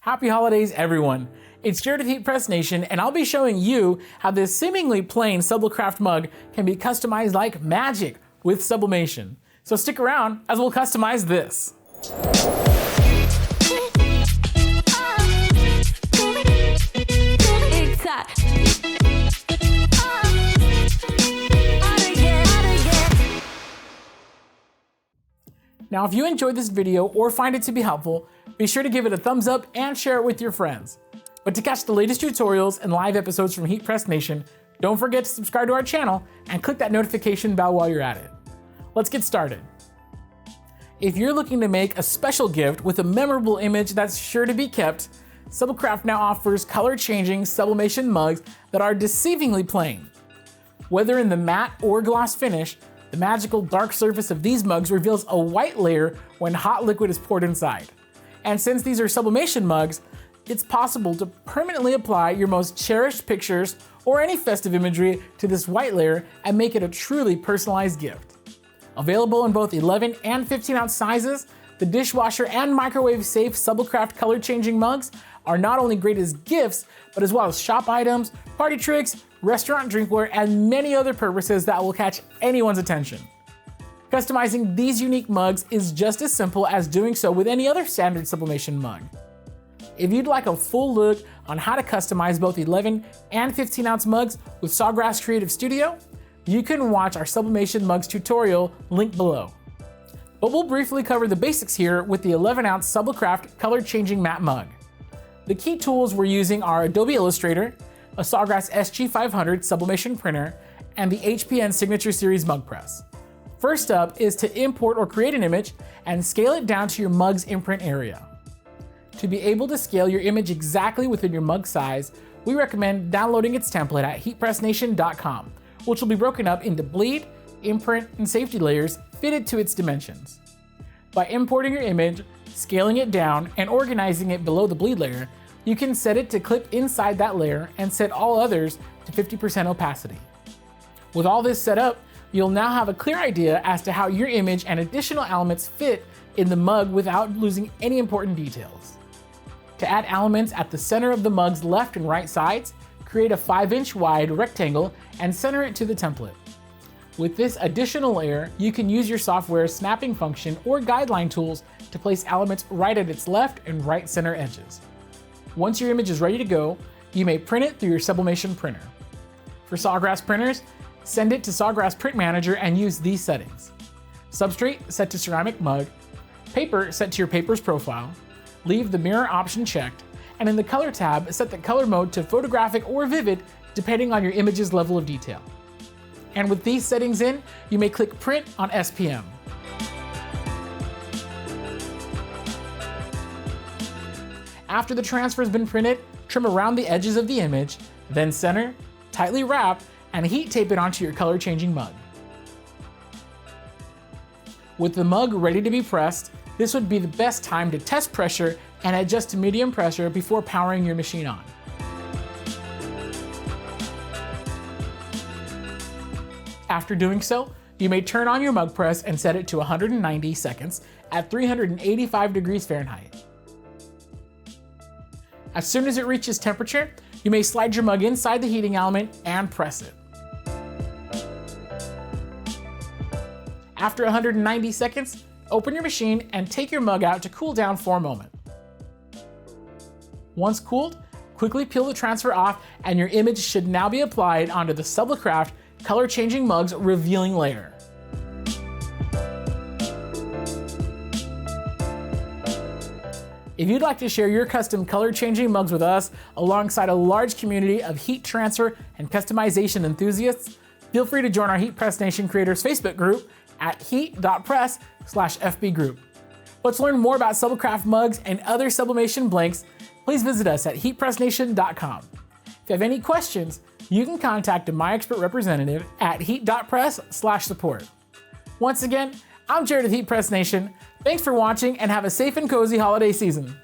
Happy holidays, everyone. It's Jared of Heat Press Nation, and I'll be showing you how this seemingly plain SubliCraft mug can be customized like magic with sublimation. So stick around as we'll customize this. Now, if you enjoyed this video or find it to be helpful, be sure to give it a thumbs up and share it with your friends. But to catch the latest tutorials and live episodes from Heat Press Nation, don't forget to subscribe to our channel and click that notification bell while you're at it. Let's get started. If you're looking to make a special gift with a memorable image that's sure to be kept, SubliCraft now offers color-changing sublimation mugs that are deceivingly plain. Whether in the matte or gloss finish, the magical dark surface of these mugs reveals a white layer when hot liquid is poured inside. And since these are sublimation mugs, it's possible to permanently apply your most cherished pictures or any festive imagery to this white layer and make it a truly personalized gift. Available in both 11 and 15-ounce sizes, the dishwasher and microwave safe SubliCraft color changing mugs are not only great as gifts, but as well as shop items, party tricks, restaurant drinkware, and many other purposes that will catch anyone's attention. Customizing these unique mugs is just as simple as doing so with any other standard sublimation mug. If you'd like a full look on how to customize both 11 and 15-ounce mugs with Sawgrass Creative Studio, you can watch our sublimation mugs tutorial linked below. But we'll briefly cover the basics here with the 11-ounce SubliCraft color changing matte mug. The key tools we're using are Adobe Illustrator, a Sawgrass SG500 sublimation printer, and the HPN Signature Series mug press. First up is to import or create an image and scale it down to your mug's imprint area. To be able to scale your image exactly within your mug size, we recommend downloading its template at heatpressnation.com, which will be broken up into bleed, imprint, and safety layers fitted to its dimensions. By importing your image, scaling it down, and organizing it below the bleed layer, you can set it to clip inside that layer and set all others to 50% opacity. With all this set up, you'll now have a clear idea as to how your image and additional elements fit in the mug without losing any important details. To add elements at the center of the mug's left and right sides, create a 5-inch wide rectangle and center it to the template. With this additional layer, you can use your software's snapping function or guideline tools to place elements right at its left and right center edges. Once your image is ready to go, you may print it through your sublimation printer. For Sawgrass printers, send it to Sawgrass Print Manager and use these settings. Substrate set to ceramic mug, paper set to your paper's profile, leave the mirror option checked, and in the color tab, set the color mode to photographic or vivid depending on your image's level of detail. And with these settings in, you may click print on SPM. After the transfer has been printed, trim around the edges of the image, then center, tightly wrap, and heat tape it onto your color changing mug. With the mug ready to be pressed, this would be the best time to test pressure and adjust to medium pressure before powering your machine on. After doing so, you may turn on your mug press and set it to 190 seconds at 385 degrees Fahrenheit. As soon as it reaches temperature, you may slide your mug inside the heating element and press it. After 190 seconds, open your machine and take your mug out to cool down for a moment. Once cooled, quickly peel the transfer off and your image should now be applied onto the SubliCraft color changing mug's revealing layer. If you'd like to share your custom color changing mugs with us alongside a large community of heat transfer and customization enthusiasts, feel free to join our Heat Press Nation creators Facebook group at heat.press/FB group. But to learn more about SubliCraft mugs and other sublimation blanks, please visit us at heatpressnation.com. If you have any questions, you can contact a My Expert representative at heat.press/support. Once again, I'm Jared of Heat Press Nation. Thanks for watching and have a safe and cozy holiday season.